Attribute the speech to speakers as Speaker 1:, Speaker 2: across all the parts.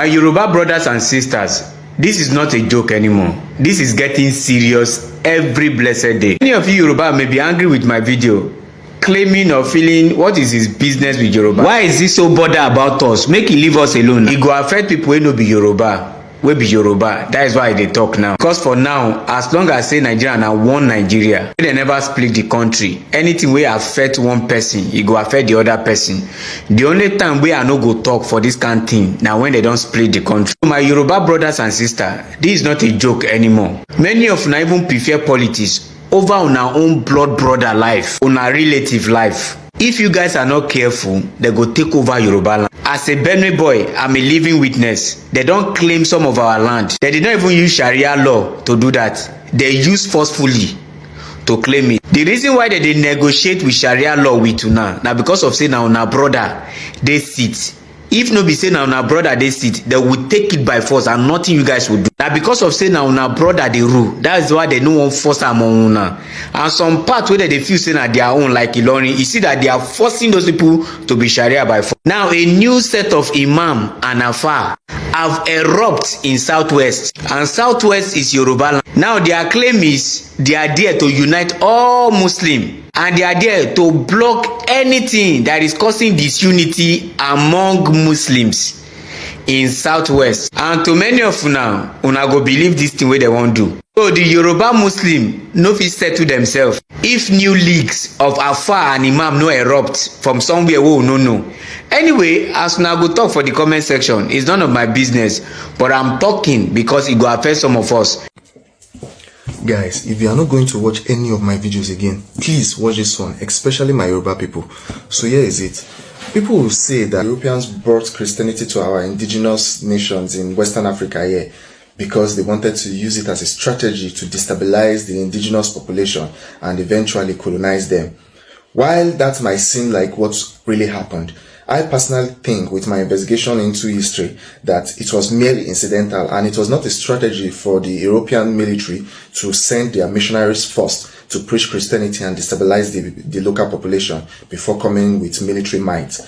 Speaker 1: My Yoruba brothers and sisters, this is not a joke anymore. This is getting serious every blessed day. Many of you Yoruba may be angry with my video, claiming or feeling what is his business with Yoruba. Why is he so bothered about us? Make he leave us alone. He go affect people wey no be Yoruba. Wey be Yoruba. That is why they talk now. Because for now, as long as say Nigeria na one Nigeria, they never split the country. Anything wey affect one person, e go affect the other person. The only time wey I no go talk for this kind thing na when they don split the country. My Yoruba brothers and sisters, this is not a joke anymore. Many of una even prefer politics over una own blood brother life, una relative life. If you guys are not careful, they go take over Yoruba land. As a Benue boy, I'm a living witness. They don't claim some of our land. They did not even use Sharia law to do that. They use forcefully to claim it. The reason why they negotiate with Sharia law with una now because of say now una brother they sit. If no be say now una brother they sit, they will take it by force and nothing you guys will do. Now because of say now una brother they rule, that is why they no one force am on una. And some part where they feel say na their own like Fulani, you see that they are forcing those people to be Sharia by force. Now a new set of imam and afar have erupted in Southwest, and Southwest is Yoruba land. Now their claim is they are there to unite all Muslims, and they are there to block anything that is causing disunity among Muslims in Southwest. And to many of una go believe this thing wey they wan do. So the Yoruba Muslim no fit settle themselves if new leagues of Afar and Imam no erupt from somewhere wey we no know. Anyway, as una go talk for the comment section, it's none of my business, but I'm talking because it go affect some of us.
Speaker 2: Guys, if you are not going to watch any of my videos again, please watch this one, especially my Yoruba people. So here is it. People will say that Europeans brought Christianity to our indigenous nations in Western Africa here because they wanted to use it as a strategy to destabilize the indigenous population and eventually colonize them. While that might seem like what really happened, I personally think with my investigation into history that it was merely incidental and it was not a strategy for the European military to send their missionaries first to preach Christianity and destabilize the local population before coming with military might.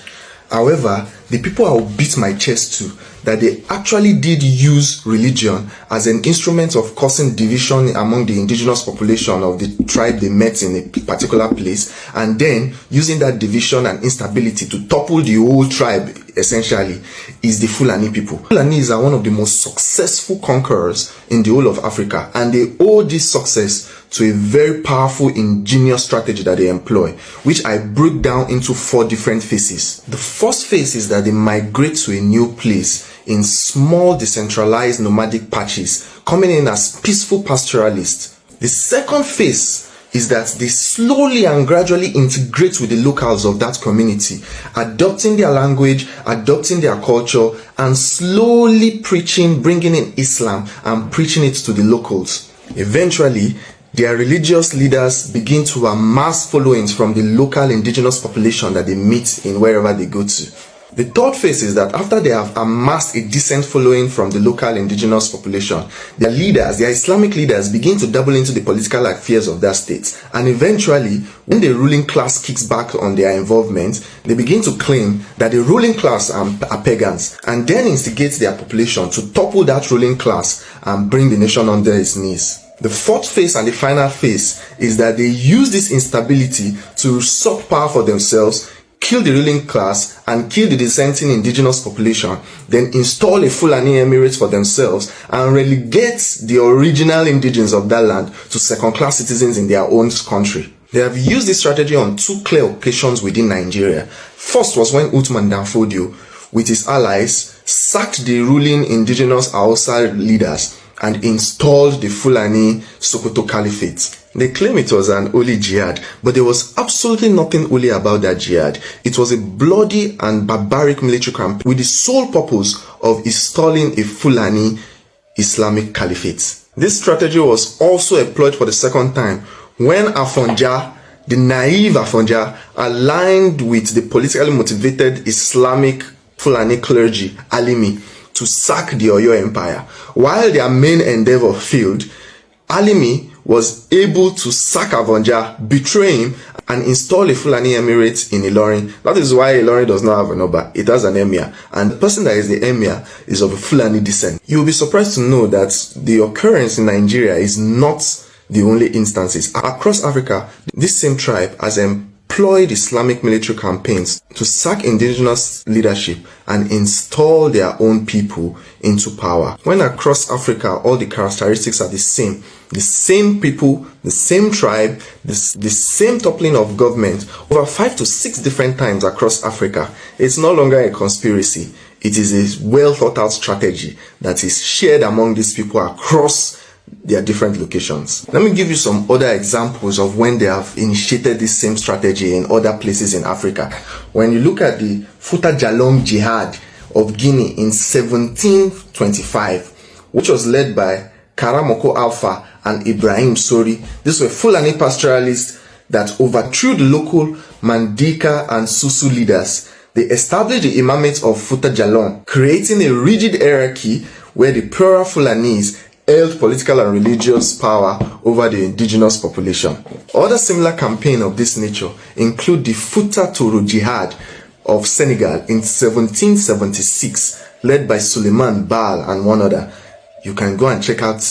Speaker 2: However, the people I will beat my chest to that they actually did use religion as an instrument of causing division among the indigenous population of the tribe they met in a particular place, and then using that division and instability to topple the whole tribe essentially is the Fulani people. Fulanis are one of the most successful conquerors in the whole of Africa, and they owe this success to a very powerful, ingenious strategy that they employ, which I break down into 4 different phases. The first phase is that they migrate to a new place in small, decentralized, nomadic patches, coming in as peaceful pastoralists. The second phase is that they slowly and gradually integrate with the locals of that community, adopting their language, adopting their culture, and slowly preaching, bringing in Islam and preaching it to the locals. Eventually, their religious leaders begin to amass followings from the local indigenous population that they meet in wherever they go to. The third phase is that after they have amassed a decent following from the local indigenous population, their leaders, their Islamic leaders, begin to dabble into the political affairs of their states. And eventually, when the ruling class kicks back on their involvement, they begin to claim that the ruling class are pagans, and then instigate their population to topple that ruling class and bring the nation under its knees. The fourth phase and the final phase is that they use this instability to usurp power for themselves, kill the ruling class and kill the dissenting indigenous population, then install a Fulani emirate for themselves and relegate the original indigenes of that land to second-class citizens in their own country. They have used this strategy on 2 clear occasions within Nigeria. First was when Uthman Dan Fodio, with his allies, sacked the ruling indigenous Hausa leaders and installed the Fulani Sokoto Caliphate. They claim it was an holy jihad, but there was absolutely nothing holy about that jihad. It was a bloody and barbaric military camp with the sole purpose of installing a Fulani Islamic Caliphate. This strategy was also employed for the second time when Afonja, the naive Afonja, aligned with the politically motivated Islamic Fulani clergy, Alimi, to sack the Oyo Empire. While their main endeavor failed, Alimi was able to sack Afonja, betray him, and install a Fulani emirate in Ilorin. That is why Ilorin does not have an Oba. It has an emir, and the person that is the emir is of a Fulani descent. You will be surprised to know that the occurrence in Nigeria is not the only instances. Across Africa, this same tribe has employed Islamic military campaigns to sack indigenous leadership and install their own people into power. When across Africa, all the characteristics are the same people, the same tribe, the same toppling of government over 5 to 6 different times across Africa, it's no longer a conspiracy. It is a well thought out strategy that is shared among these people across their different locations. Let me give you some other examples of when they have initiated this same strategy in other places in Africa. When you look at the Futa Jalom Jihad of Guinea in 1725, which was led by Karamoko Alpha and Ibrahim Sori. These were Fulani pastoralists that overthrew the local Mandika and Susu leaders. They established the imamate of Futa Jalom, creating a rigid hierarchy where the poorer Fulanis held political and religious power over the indigenous population. Other similar campaigns of this nature include the Futa Toro Jihad of Senegal in 1776, led by Suleiman Baal and one other. You can go and check out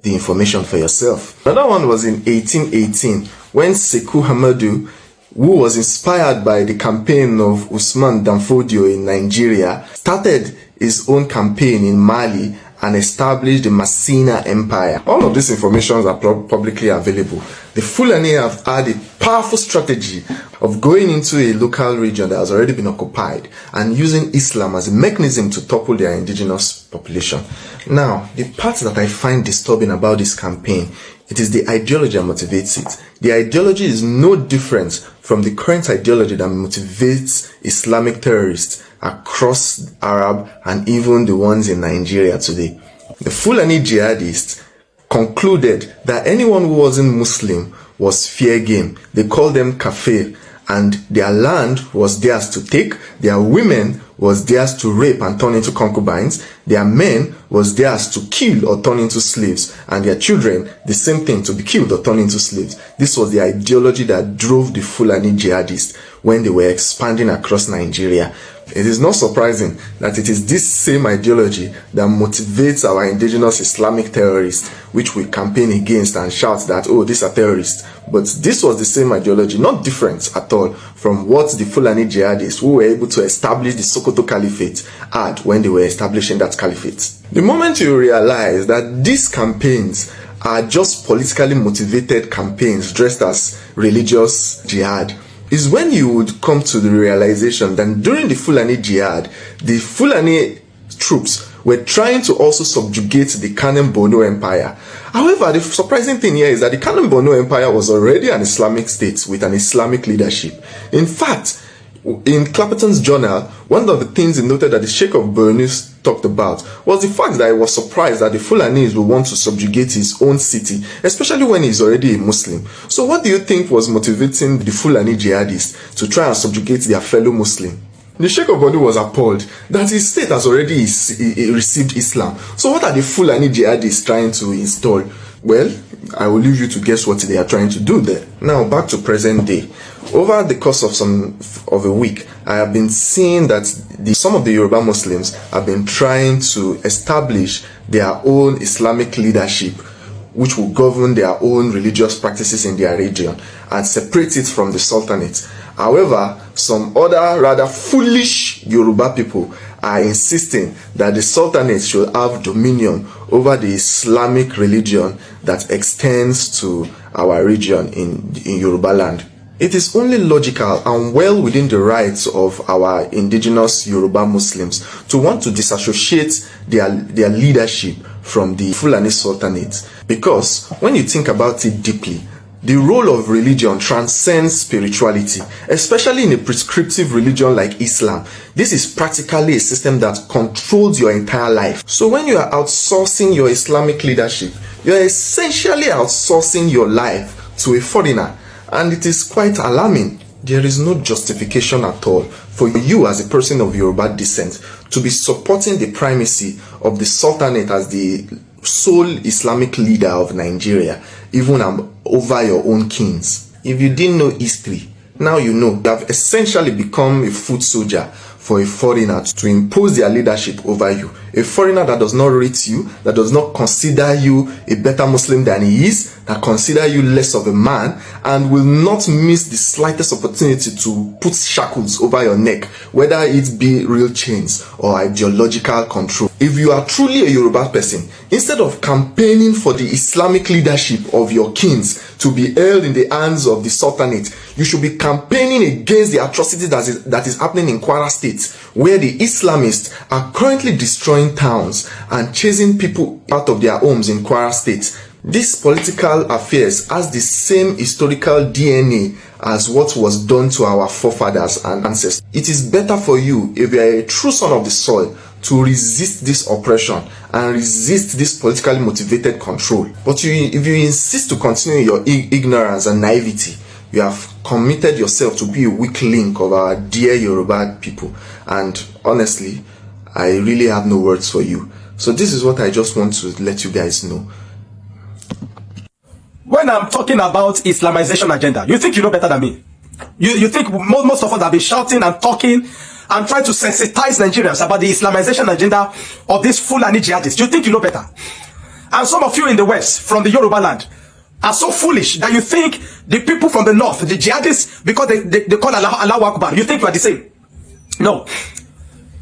Speaker 2: the information for yourself. Another one was in 1818 when Sekou Hamadou, who was inspired by the campaign of Usman Danfodio in Nigeria, started his own campaign in Mali and established the Massina Empire. All of these informations are publicly available. The Fulani have had a powerful strategy of going into a local region that has already been occupied and using Islam as a mechanism to topple their indigenous population. Now, the part that I find disturbing about this campaign, it is the ideology that motivates it. The ideology is no different from the current ideology that motivates Islamic terrorists across Arab and even the ones in Nigeria today. The Fulani jihadists concluded that anyone who wasn't Muslim was fair game. They called them kafir, and their land was theirs to take, their women was theirs to rape and turn into concubines, their men was theirs to kill or turn into slaves, and their children the same thing, to be killed or turn into slaves. This was the ideology that drove the Fulani jihadists when they were expanding across Nigeria. It is not surprising that it is this same ideology that motivates our indigenous Islamic terrorists, which we campaign against and shout that, oh, these are terrorists. But this was the same ideology, not different at all from what the Fulani jihadists who were able to establish the Sokoto Caliphate had when they were establishing that caliphate. The moment you realize that these campaigns are just politically motivated campaigns dressed as religious jihad, is when you would come to the realization that during the Fulani jihad, the Fulani troops were trying to also subjugate the Kanem Borno Empire. However, the surprising thing here is that the Kanem Borno Empire was already an Islamic state with an Islamic leadership. In fact, in Clapperton's journal, one of the things he noted that the Sheikh of Borno talked about was the fact that he was surprised that the Fulanis would want to subjugate his own city, especially when he's already a Muslim. So what do you think was motivating the Fulani jihadists to try and subjugate their fellow Muslim? The Sheikh of Borno was appalled that his state has already received Islam. So what are the Fulani jihadists trying to install? Well, I will leave you to guess what they are trying to do there. Now, back to present day. Over the course of a week, I have been seeing that some of the Yoruba Muslims have been trying to establish their own Islamic leadership, which will govern their own religious practices in their region and separate it from the Sultanate. However, some other rather foolish Yoruba people are insisting that the Sultanate should have dominion over the Islamic religion that extends to our region in Yoruba land. It is only logical and well within the rights of our indigenous Yoruba Muslims to want to disassociate their leadership from the Fulani Sultanate. Because when you think about it deeply, the role of religion transcends spirituality, especially in a prescriptive religion like Islam. This is practically a system that controls your entire life. So when you are outsourcing your Islamic leadership, you are essentially outsourcing your life to a foreigner. And it is quite alarming. There is no justification at all for you as a person of Yoruba descent to be supporting the primacy of the Sultanate as the sole Islamic leader of Nigeria, even over your own kings. If you didn't know history, now you know. You have essentially become a foot soldier for a foreigner to impose their leadership over you. A foreigner that does not rate you, that does not consider you a better Muslim than he is, that consider you less of a man, and will not miss the slightest opportunity to put shackles over your neck, whether it be real chains or ideological control. If you are truly a Yoruba person, instead of campaigning for the Islamic leadership of your kings to be held in the hands of the Sultanate, you should be campaigning against the atrocity that is happening in Kwara State, where the Islamists are currently destroying towns and chasing people out of their homes in Kwara State. This political affairs has the same historical DNA as what was done to our forefathers and ancestors. It is better for you, if you are a true son of the soil, to resist this oppression and resist this politically motivated control. But if you insist to continue your ignorance and naivety, you have committed yourself to be a weak link of our dear Yoruba people. And honestly, I really have no words for you. So this is what I just want to let you guys know.
Speaker 3: When I'm talking about Islamization agenda, you think you know better than me? You think most of us have been shouting and talking and trying to sensitize Nigerians about the Islamization agenda of this Fulani jihadists? You think you know better? And some of you in the West, from the Yoruba land, are so foolish that you think the people from the North, the jihadists, because they call Allah Akbar, you think you are the same. No.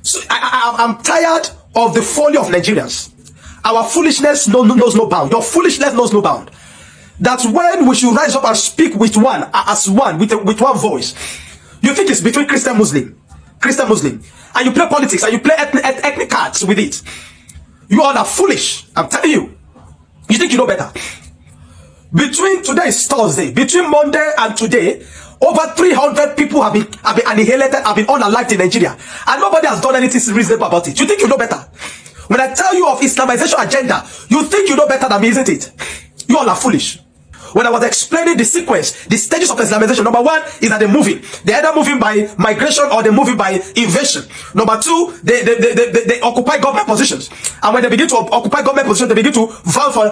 Speaker 3: So I'm tired of the folly of Nigerians. Our foolishness knows no bound. Your foolishness knows no bound. That's when we should rise up and speak with one, as one, with one voice. You think it's between Christian Muslim, and you play politics and you play ethnic cards with it. You all are foolish. I'm telling you. You think you know better. Between today is Thursday, between Monday and today, over 300 people have been annihilated, have been unalived in Nigeria, and nobody has done anything reasonable about it. You think you know better? When I tell you of Islamization agenda, you think you know better than me, isn't it? You all are foolish. When I was explaining the sequence, the stages of Islamization, number one is that they're moving. They're either moving by migration or they're moving by invasion. Number two, they occupy government positions. And when they begin to occupy government positions, they begin to vow for,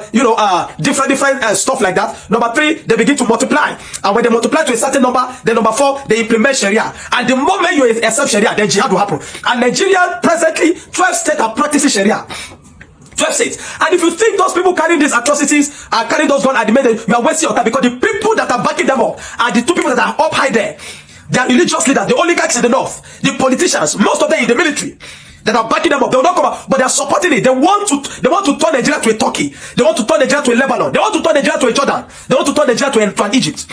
Speaker 3: different stuff like that. Number three, they begin to multiply. And when they multiply to a certain number, then number four, they implement Sharia. And the moment you accept Sharia, then jihad will happen. And Nigeria presently, 12 states are practicing Sharia. 12 states. And if you think those people carrying these atrocities are carrying those guns at the minute, you are wasting your time, because the people that are backing them up are the two people that are up high there. They are religious leaders, the oligarchs in the north, the politicians, most of them in the military, that are backing them up. They will not come out, but they are supporting it. They want to turn Nigeria to a Turkey. They want to turn Nigeria to a Lebanon. They want to turn Nigeria to a Jordan. They want to turn Nigeria to an Egypt.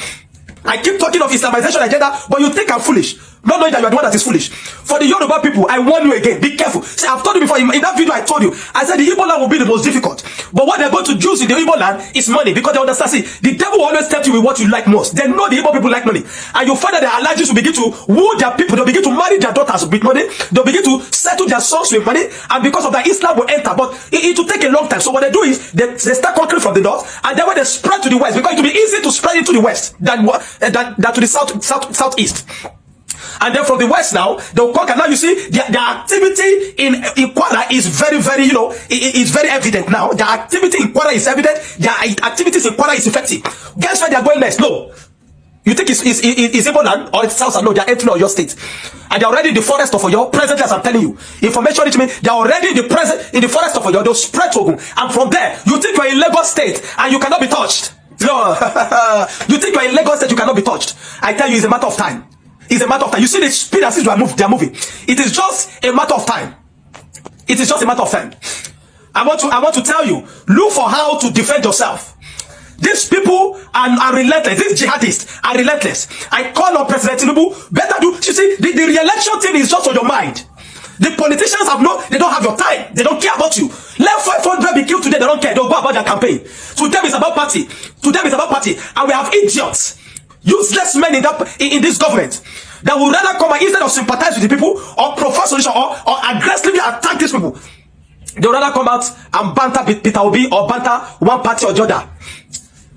Speaker 3: I keep talking of Islamization agenda, but you think I'm foolish, not knowing that you are the one that is foolish. For the Yoruba people, I warn you again, be careful. See, I've told you before, in that video I told you, I said the Igbo land will be the most difficult. But what they're going to use in the Igbo land is money, because they understand, see, the devil will always tempt you with what you like most. They know the Igbo people like money. And you find that their allergies will begin to woo their people. They'll begin to marry their daughters with money. They'll begin to settle their sons with money. And because of that, Islam will enter. But it will take a long time. So what they do is, they start conquering from the north, and then when they spread to the west, because it will be easy to spread into the west than to the southeast. And then from the west now, they'll conquer. Now you see, their activity in Kwara is very, is very evident now. Their activity in Kwara is evident. Their activities in Kwara is effective. Guess where they are going next? No. You think it's Igbo land or it's South? No, they are entering your state. And they're already in the forest of Oyo. Presently, as I'm telling you, information reach me, they're already in the forest of Oyo. They'll spread to Ogun. And from there, you think you're in Lagos state and you cannot be touched. No. You think you're in Lagos state, you cannot be touched. I tell you, it's a matter of time. It's a matter of time. You see the speed at which they are moving. It is just a matter of time. It is just a matter of time. I want to tell you, look for how to defend yourself. These people are relentless. These jihadists are relentless. I call on President Tinubu, better do. You see, the re-election thing is just on your mind. The politicians they don't have your time. They don't care about you. Let 500 be killed today. They don't care. They'll go about their campaign. To them, it's about party. To them, it's about party. And we have idiots, useless men in this government that would rather come and, instead of sympathize with the people or provide solution or aggressively attack these people, they would rather come out and banter Peter Obi or banter one party or the other.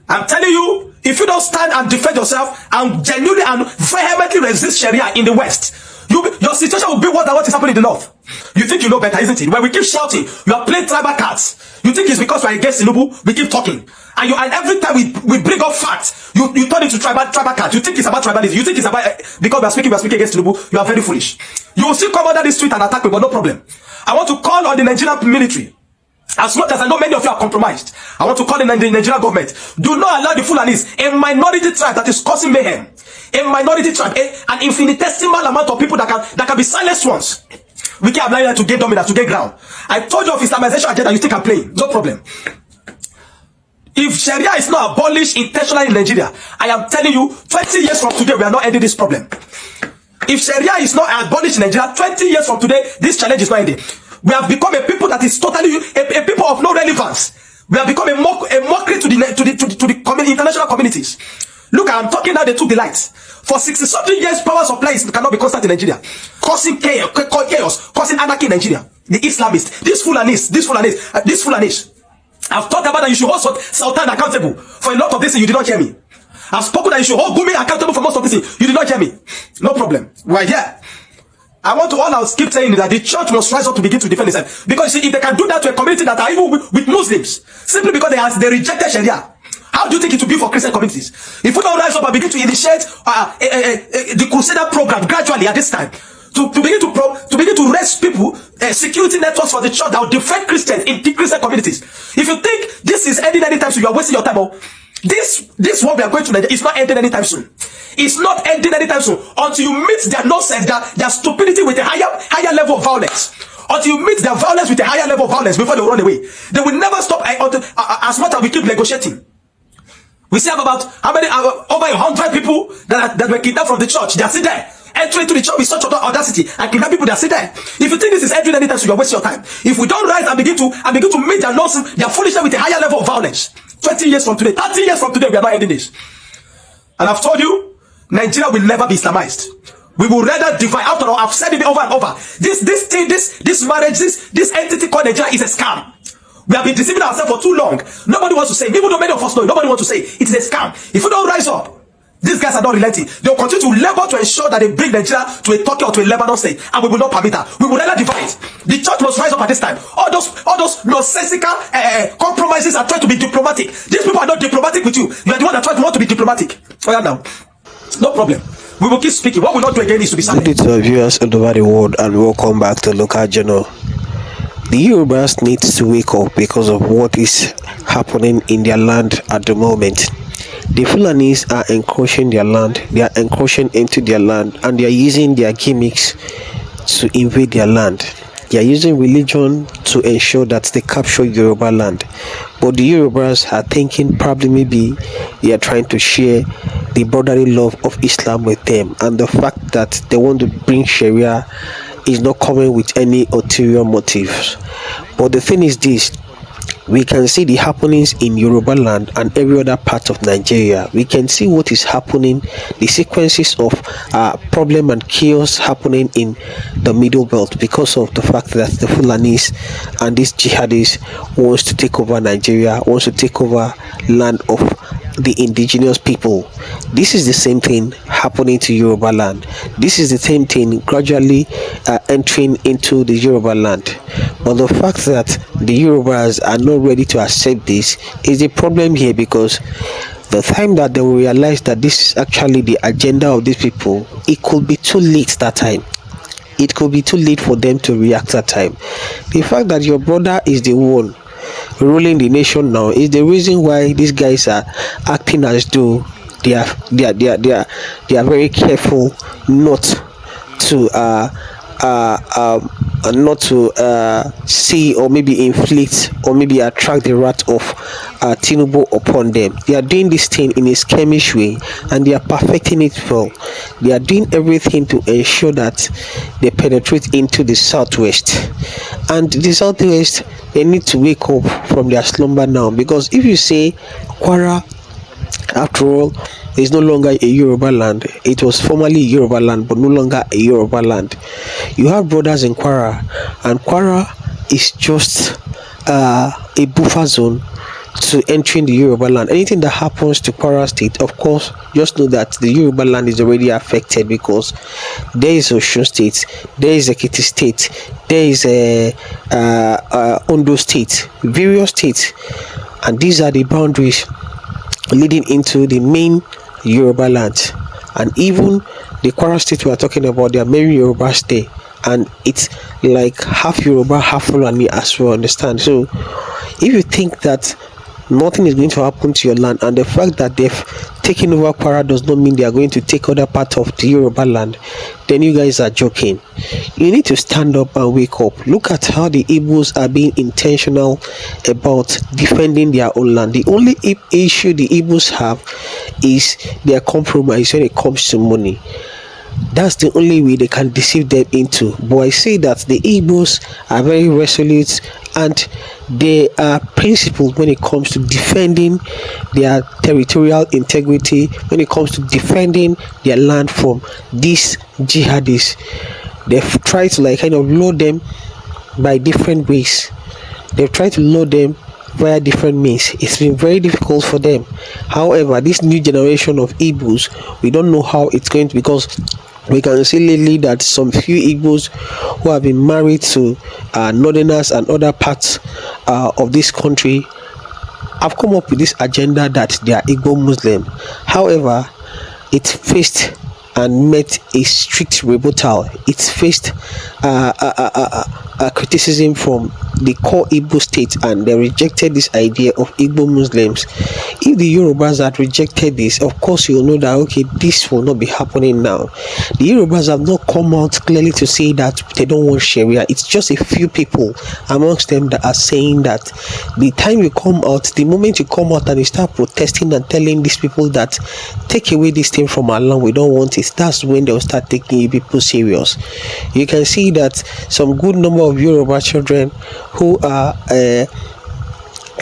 Speaker 3: I'm telling you, if you don't stand and defend yourself and genuinely and vehemently resist Sharia in the West, your situation will be what is happening in the north. You think you know better, isn't it? When we keep shouting, you are playing tribal cards. You think it's because we are against Tinubu, we keep talking. And every time we bring up facts, you turn into tribal card. You think it's about tribalism. You think it's about because we are speaking against Tinubu. You are very foolish. You will still come under this tweet and attack me, but no problem. I want to call on the Nigerian military. As much as I know many of you are compromised, I want to call in the Nigerian government. Do not allow the Fulanis, a minority tribe that is causing mayhem, a minority tribe, an infinitesimal amount of people that can be silenced once. We can apply that to gain dominance, to gain ground. I told you of Islamization agenda, you think I'm playing. No problem. If Sharia is not abolished intentionally in Nigeria, I am telling you, 20 years from today, we are not ending this problem. If Sharia is not abolished in Nigeria, 20 years from today, this challenge is not ending. We have become a people that is totally a people of no relevance. We have become a mockery to the international communities. Look, I'm talking now. They took the lights. For 60-something years, power supplies cannot be constant in Nigeria, causing chaos, causing anarchy in Nigeria. The Islamists, these Fulanis. I've talked about that you should hold Sultan accountable for a lot of this. You did not hear me. I've spoken that you should hold Gumi accountable for most of this. You did not hear me. No problem. We're here. I want to I'll keep saying that the church must rise up to begin to defend itself. Because you see, if they can do that to a community that are even with Muslims, simply because they rejected Sharia, how do you think it will be for Christian communities? If we don't rise up and begin to initiate the Crusader program gradually at this time, to begin to raise people, security networks for the church that will defend Christians in the Christian communities. If you think this is ending anytime soon, you are wasting your time. This what we are going to is not ending anytime soon. It's not ending anytime soon until you meet their nonsense, their stupidity with a higher level of violence. Until you meet their violence with a higher level of violence before they run away. They will never stop as much as we keep negotiating. We still have about over 100 people that were kidnapped from the church. They are still there. Entering to the church with such audacity and kidnap people that are still there. If you think this is ending anytime soon, you are wasting your time. If we don't rise and begin to meet their nonsense, their foolishness with a higher level of violence, 20 years from today, 30 years from today, we are not ending this. And I've told you, Nigeria will never be Islamized. We will rather divide. After all, I've said it over and over. This marriage, this entity called Nigeria is a scam. We have been deceiving ourselves for too long. Nobody wants to say, even though many of us know, nobody wants to say it is a scam. If we don't rise up, these guys are not relenting. They will continue to labor to ensure that they bring Nigeria to a Turkey or to a Lebanon state, and we will not permit that. We will rather divide. The church must rise up at this time. All those nonsensical compromises are trying to be diplomatic. These people are not diplomatic with you. You are the one that want to be diplomatic. Oh yeah, now, no problem. We will keep speaking. What we will not do again is to be silent.
Speaker 4: Good day to our viewers all over the world, and welcome back to Local Journal. The Yorubas need to wake up because of what is happening in their land at the moment. The Fulanis are encroaching their land, they are encroaching into their land, and they are using their gimmicks to invade their land. They are using religion to ensure that they capture Yoruba land. But the Yorubas are thinking probably maybe they are trying to share the brotherly love of Islam with them, and the fact that they want to bring Sharia is not coming with any ulterior motives. But the thing is this: we can see the happenings in Yoruba land and every other part of Nigeria. We can see what is happening, the sequences of problem and chaos happening in the Middle Belt because of the fact that the Fulanis and these jihadists wants to take over Nigeria, wants to take over land of the indigenous people. This is the same thing happening to Yoruba land. This is the same thing gradually entering into the Yoruba land. But the fact that the Yorubas are not ready to accept this is a problem here, because the time that they will realize that this is actually the agenda of these people, it could be too late that time. It could be too late for them to react that time. The fact that your brother is the one ruling the nation now is the reason why these guys are acting as though they are very careful not to see or maybe inflict or maybe attract the wrath of Tinubu upon them. They are doing this thing in a skirmish way, and they are perfecting it well. They are doing everything to ensure that they penetrate into the southwest, and the southwest, they need to wake up from their slumber now, because if you say Kwara, after all, is no longer a Yoruba land. It was formerly Yoruba land, but no longer a Yoruba land. You have brothers in Kwara, and Kwara is just a buffer zone to entering the Yoruba land. Anything that happens to Kwara state, of course, just know that the Yoruba land is already affected, because there is Osun state, there is Ekiti state, there is Ondo state, various states and these are the boundaries leading into the main Yoruba land. And even the Kwara state we are talking about, their main Yoruba state, and it's like half Yoruba, half Fulani, as we understand. So if you think that nothing is going to happen to your land, and the fact that they've taken over Kwara does not mean they are going to take other part of the Yoruba land, then you guys are joking. You need to stand up and wake up. Look at how the Igbos are being intentional about defending their own land. The only issue the Igbos have is their compromise when it comes to money. That's the only way they can deceive them into. But I say that the Igbos are very resolute, and they are principled when it comes to defending their territorial integrity, when it comes to defending their land from these jihadists. They've tried to kind of lure them by different ways. They've tried to lure them via different means. It's been very difficult for them. However, this new generation of Igbos, we don't know how it's going to, because we can see lately that some few Igbos who have been married to northerners and other parts of this country have come up with this agenda that they are Igbo Muslim. However, it faced and met a strict rebuttal. It faced criticism from the core Igbo state, and they rejected this idea of Igbo Muslims. If the Yorubas had rejected this, of course you will know that okay, this will not be happening now. The Yorubas have not come out clearly to say that they don't want Sharia. It's just a few people amongst them that are saying that. The time you come out, the moment you come out and you start protesting and telling these people that take away this thing from our land, we don't want it, that's when they'll start taking you people serious. You can see that some good number of Yoruba children who are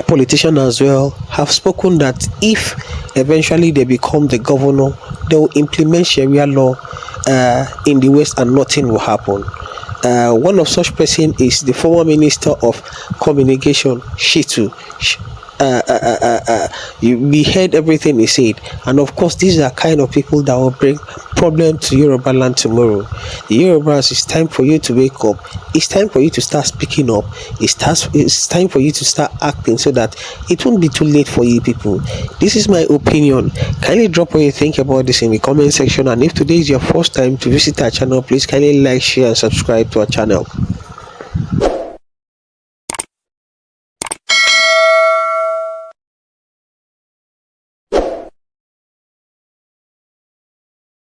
Speaker 4: politicians as well have spoken that if eventually they become the governor, they will implement Sharia law in the West and nothing will happen. One of such person is the former Minister of Communication, Shitu. We heard everything he said, and of course these are kind of people that will bring problem to Yoruba land tomorrow. The Yorubas, it's time for you to wake up. It's time for you to start speaking up. It's time for you to start acting so that it won't be too late for you people. This is my opinion. Kindly drop what you think about this in the comment section, and if today is your first time to visit our channel, please kindly like, share and subscribe to our channel.